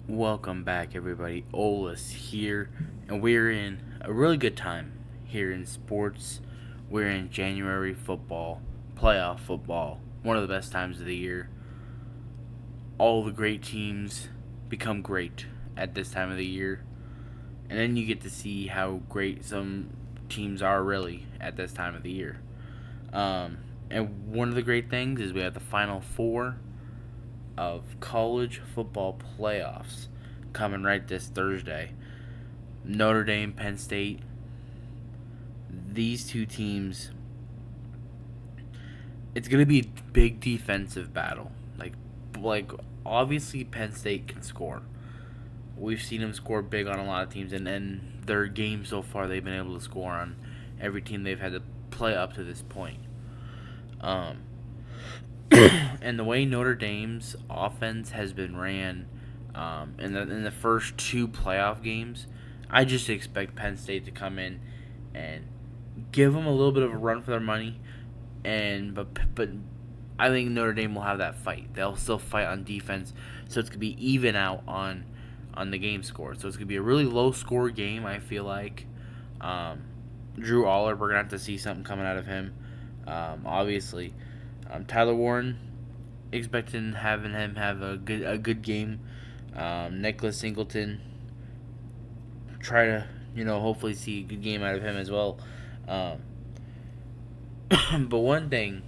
Welcome back, everybody. Olus here, and we're in a really good time here in sports. We're in January football, playoff football, one of the best times of the year. All the great teams become great at this time of the year, and then you get to see how great some teams are really at this time of the year. Um, and one of the great things is we have the final four of college football playoffs coming right this Thursday. Notre Dame, Penn State, these two teams, it's going to be a big defensive battle. Like obviously Penn State can score. We've seen them score big on a lot of teams, and their game so far they've been able to score on every team they've had to play up to this point. Um, and the way Notre Dame's offense has been ran in the first two playoff games, I just expect Penn State to come in and give them a little bit of a run for their money, but I think Notre Dame will have that fight. They'll still fight on defense, so it's gonna be even out on the game score. So it's gonna be a really low score game. I feel like um, Drew Aller, we're gonna have to see something coming out of him. Obviously, Tyler Warren, expecting having him have a good game. Nicholas Singleton, try to hopefully see a good game out of him as well. Um, but one thing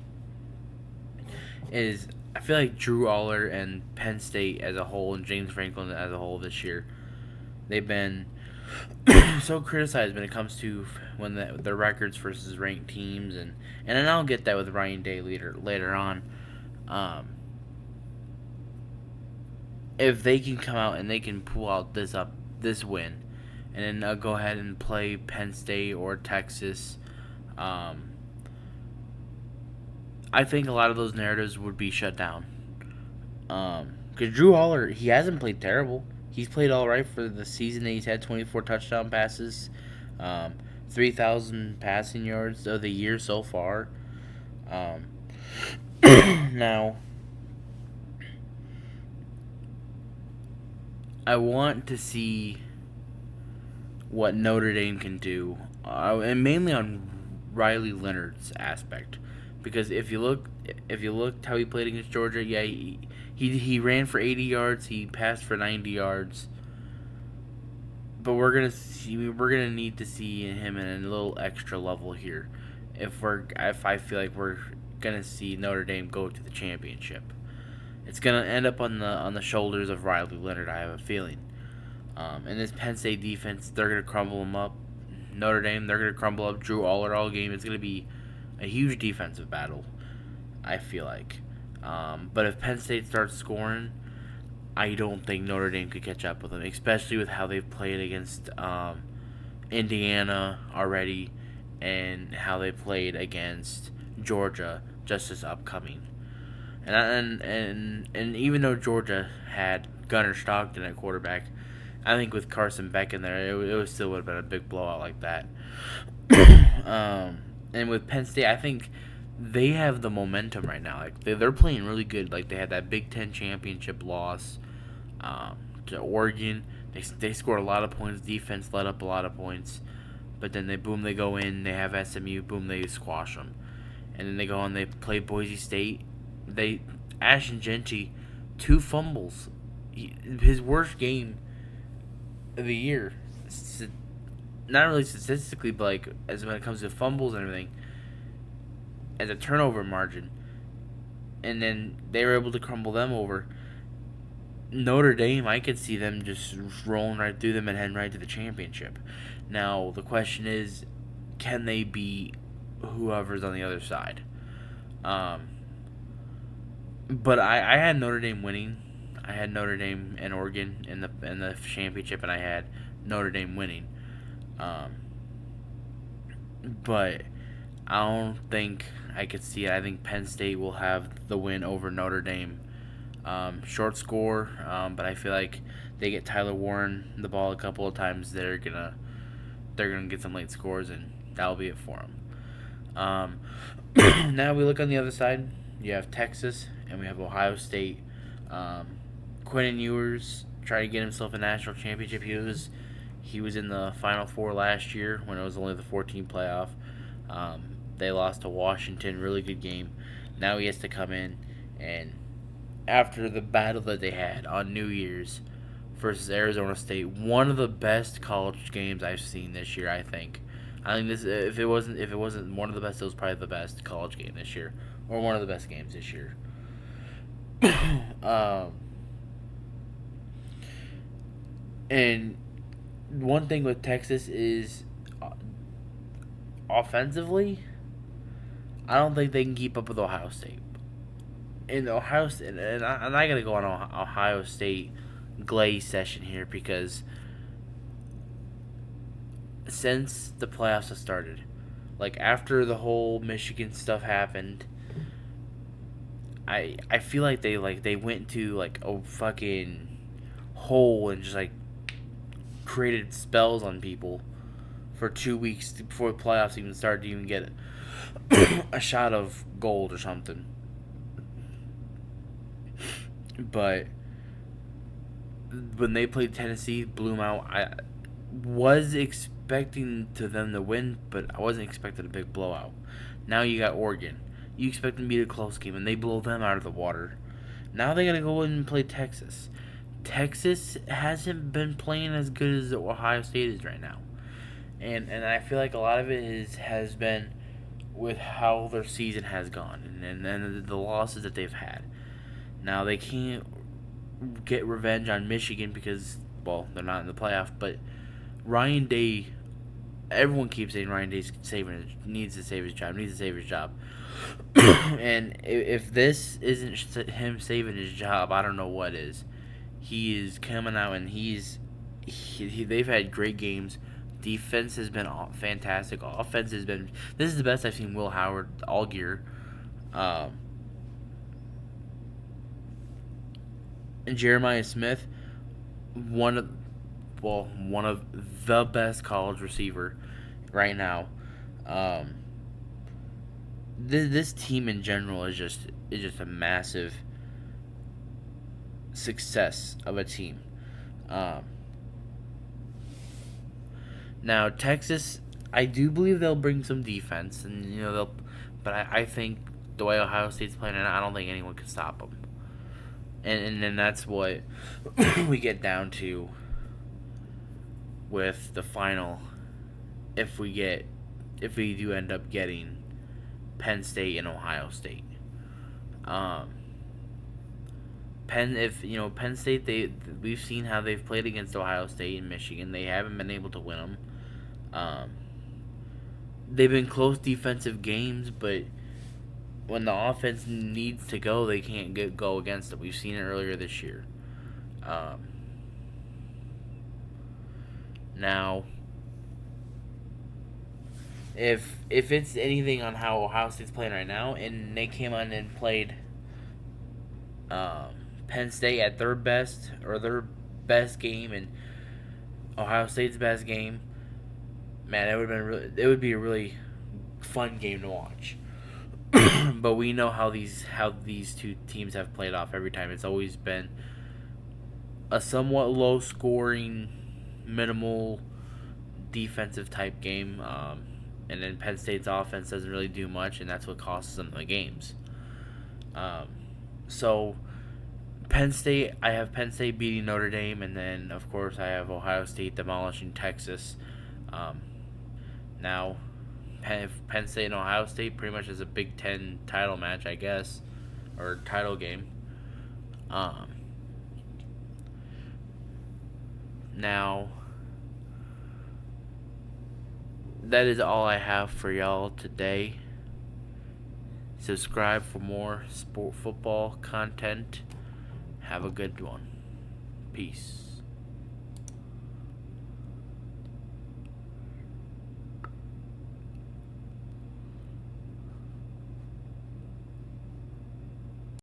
is I feel like Drew Aller and Penn State as a whole and James Franklin as a whole this year, they've been so criticized when it comes to when the records versus ranked teams, and I'll get that with Ryan Day later on. Um, if they can come out and they can pull out this win, and then go ahead and play Penn State or Texas, um, I think a lot of those narratives would be shut down. Because Drew Aller, he hasn't played terrible. He's played all right for the season. That he's had 24 touchdown passes, 3,000 passing yards of the year so far. Um, now, I want to see what Notre Dame can do, and mainly on Riley Leonard's aspect, because if you looked how he played against Georgia, yeah, he ran for 80 yards, he passed for 90 yards, but we're gonna need to see him in a little extra level here, if I feel like we're gonna see Notre Dame go to the championship. It's gonna end up on the shoulders of Riley Leonard. I have a feeling. And this Penn State defense, they're gonna crumble him up. Notre Dame, they're gonna crumble up Drew Aller all game. It's gonna be a huge defensive battle. I feel like. But if Penn State starts scoring, I don't think Notre Dame could catch up with them, especially with how they've played against Indiana already, and how they played against Georgia just this upcoming. And even though Georgia had Gunnar Stockton at quarterback, I think with Carson Beck in there, it still would have been a big blowout like that. And with Penn State, I think they have the momentum right now. Like they're playing really good. Like they had that Big Ten championship loss to Oregon. They scored a lot of points. Defense let up a lot of points, but then they go in. They have SMU. Boom, they squash them, and then they go on. They play Boise State. They Ashton Genty, two fumbles, his worst game of the year. Not really statistically, but like as when it comes to fumbles and everything, as a turnover margin, and then they were able to crumble them over. Notre Dame, I could see them just rolling right through them and heading right to the championship. Now the question is, can they beat whoever's on the other side? Um, but I had Notre Dame winning. I had Notre Dame and Oregon in the championship, and I had Notre Dame winning. Um, but I don't think I could see it. I think Penn State will have the win over Notre Dame. Short score, but I feel like they get Tyler Warren the ball a couple of times. They're gonna get some late scores, and that'll be it for them. Um, now we look on the other side. You have Texas and we have Ohio State. Um, Quinn Ewers, try to get himself a national championship. He was in the Final Four last year when it was only the 14 playoff. They lost to Washington, really good game. Now he has to come in and after the battle that they had on New Year's versus Arizona State, one of the best college games I've seen this year. I think this if it wasn't one of the best, it was probably the best college game this year, or one of the best games this year. um, and one thing with Texas is offensively, I don't think they can keep up with Ohio State. And Ohio State, I'm not gonna go on Ohio State glaze session here because since the playoffs have started, like after the whole Michigan stuff happened, I feel like they went to like a fucking hole and just like created spells on people for 2 weeks before the playoffs even started to even get a shot of gold or something. But when they played Tennessee, blew them out. I was expecting to them to win, but I wasn't expecting a big blowout. Now you got Oregon. You expect them to be a close game, and they blow them out of the water. Now they gotta go in and play Texas. Texas hasn't been playing as good as Ohio State is right now, and I feel like a lot of it has been with how their season has gone and the losses that they've had. Now they can't get revenge on Michigan because well they're not in the playoff, but Ryan Day. Everyone keeps saying Ryan Day needs to save his job, needs to save his job. And if this isn't him saving his job, I don't know what is. He is coming out and they've had great games. Defense has been fantastic. Offense has been this is the best I've seen Will Howard all year. Um, and Jeremiah Smith, one of the best college receiver right now. Um, this team in general is just a massive success of a team. Um, Now Texas, I do believe they'll bring some defense, and but I think the way Ohio State's playing, I don't think anyone can stop them. And then that's what we get down to with the final. If we do end up getting Penn State and Ohio State. Um, Penn State, we've seen how they've played against Ohio State and Michigan. They haven't been able to win them. Um, they've been close defensive games, but when the offense needs to go, they can't go against it. We've seen it earlier this year. Um, Now, if it's anything on how Ohio State's playing right now, and they came on and played um, Penn State at their best or their best game and Ohio State's best game, man, it would be a really fun game to watch. But we know how these two teams have played off every time. It's always been a somewhat low scoring, minimal defensive type game. And then Penn State's offense doesn't really do much, and that's what costs them the games. So I have Penn State beating Notre Dame, and then of course I have Ohio State demolishing Texas. Um, Now, Penn State and Ohio State pretty much is a Big Ten title match, I guess, or title game. Um, Now, that is all I have for y'all today. Subscribe for more football content. Have a good one. Peace.